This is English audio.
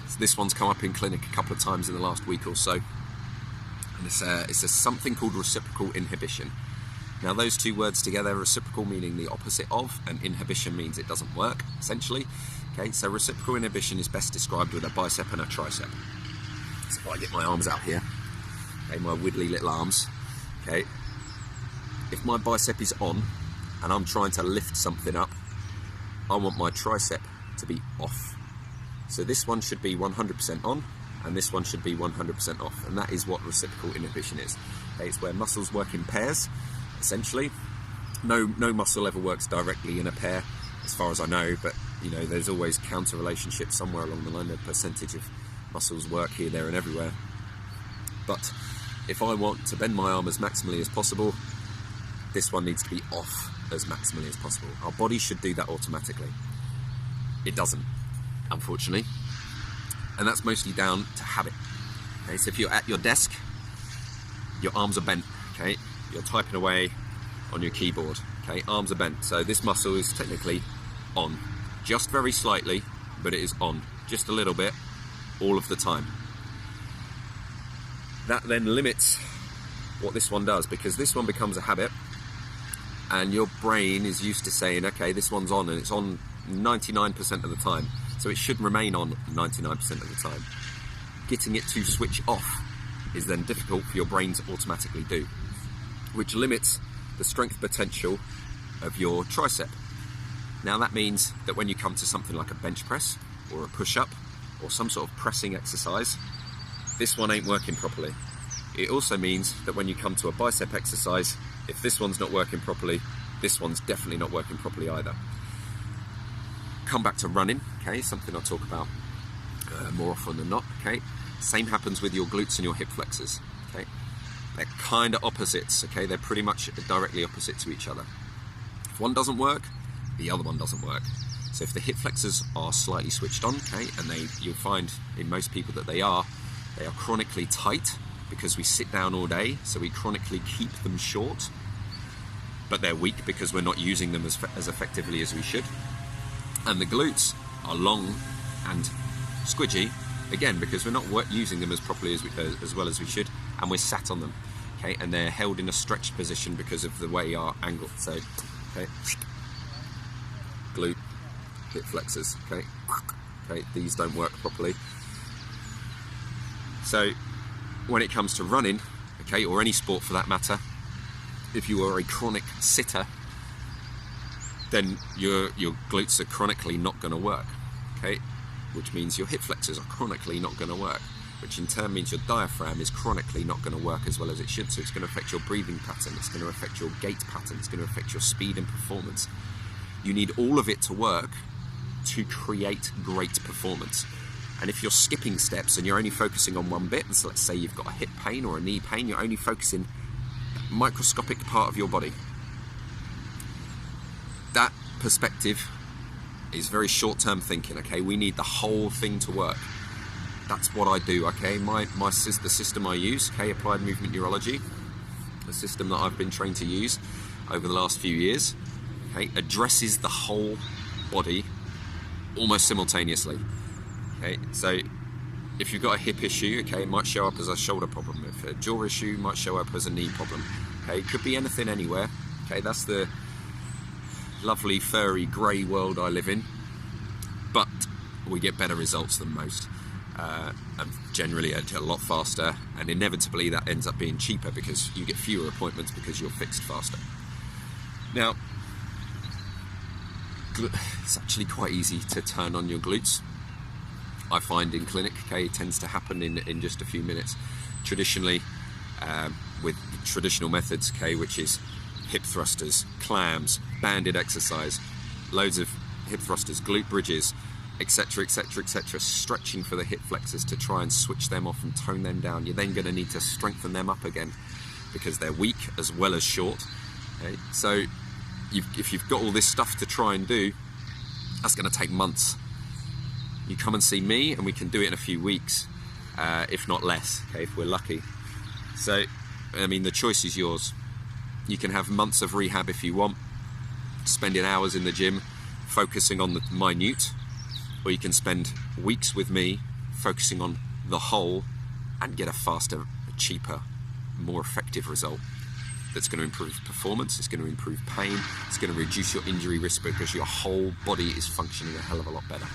So this one's come up in clinic a couple of times in the last week or so, and it's a something called reciprocal inhibition. Now those two words together, reciprocal meaning the opposite of, and inhibition means it doesn't work, essentially. Okay, so reciprocal inhibition is best described with a bicep and a tricep. So if I get my arms out here, okay, my widdly little arms, okay, if my bicep is on and I'm trying to lift something up, I want my tricep to be off. So this one should be 100% on, and this one should be 100% off, and that is what reciprocal inhibition is. Okay, it's where muscles work in pairs, essentially. No muscle ever works directly in a pair, as far as I know, but you know, there's always counter relationships somewhere along the line. A percentage of muscles work here, there, and everywhere. But if I want to bend my arm as maximally as possible, this one needs to be off as maximally as possible. Our body should do that automatically. It doesn't, unfortunately, and that's mostly down to habit. Okay, so if you're at your desk, your arms are bent. Okay, you're typing away on your keyboard. Okay, arms are bent, so this muscle is technically on, just very slightly, but it is on just a little bit all of the time. That then limits what this one does, because this one becomes a habit, and your brain is used to saying, okay, this one's on, and it's on 99% of the time, so it should remain on 99% of the time. Getting it to switch off is then difficult for your brain to automatically do, which limits the strength potential of your tricep. Now that means that when you come to something like a bench press or a push-up or some sort of pressing exercise, this one ain't working properly. It also means that when you come to a bicep exercise, if this one's not working properly, this one's definitely not working properly either. Come back to running, okay, something I'll talk about more often than not, okay. Same happens with your glutes and your hip flexors, okay. They're kind of opposites, okay, they're pretty much directly opposite to each other. If one doesn't work, the other one doesn't work. So if the hip flexors are slightly switched on, okay, and you'll find in most people that they are chronically tight because we sit down all day, so we chronically keep them short, but they're weak because we're not using them as effectively as we should. And the glutes are long and squidgy, again, because we're not using them as properly as well as we should, and we're sat on them, okay, and they're held in a stretched position because of the way our angle. So, okay, glute, hip flexors, okay, these don't work properly. So when it comes to running, okay, or any sport for that matter, if you are a chronic sitter, then your glutes are chronically not going to work, okay, which means your hip flexors are chronically not going to work, which in turn means your diaphragm is chronically not going to work as well as it should. So it's going to affect your breathing pattern, it's going to affect your gait pattern, it's going to affect your speed and performance. You need all of it to work to create great performance. And if you're skipping steps and you're only focusing on one bit, so let's say you've got a hip pain or a knee pain, you're only focusing a microscopic part of your body. That perspective is very short-term thinking, okay? We need the whole thing to work. That's what I do, okay? The system I use, okay, Applied Movement Neurology, the system that I've been trained to use over the last few years, okay, addresses the whole body almost simultaneously. Okay, so if you've got a hip issue, okay, it might show up as a shoulder problem. If a jaw issue, might show up as a knee problem. Okay, it could be anything, anywhere. Okay, that's the lovely furry grey world I live in. But we get better results than most, and generally a lot faster. And inevitably, that ends up being cheaper because you get fewer appointments because you're fixed faster. Now, it's actually quite easy to turn on your glutes. I find in clinic, okay, it tends to happen in just a few minutes. Traditionally, with traditional methods, okay, which is hip thrusters, clams, banded exercise, loads of hip thrusters, glute bridges, etc., etc., etc., stretching for the hip flexors to try and switch them off and tone them down. You're then going to need to strengthen them up again because they're weak as well as short. Okay? So if you've got all this stuff to try and do, that's going to take months. You come and see me and we can do it in a few weeks, if not less, okay, if we're lucky. So, I mean, the choice is yours. You can have months of rehab if you want, spending hours in the gym, focusing on the minute, or you can spend weeks with me, focusing on the whole and get a faster, cheaper, more effective result that's going to improve performance, it's going to improve pain, it's going to reduce your injury risk because your whole body is functioning a hell of a lot better.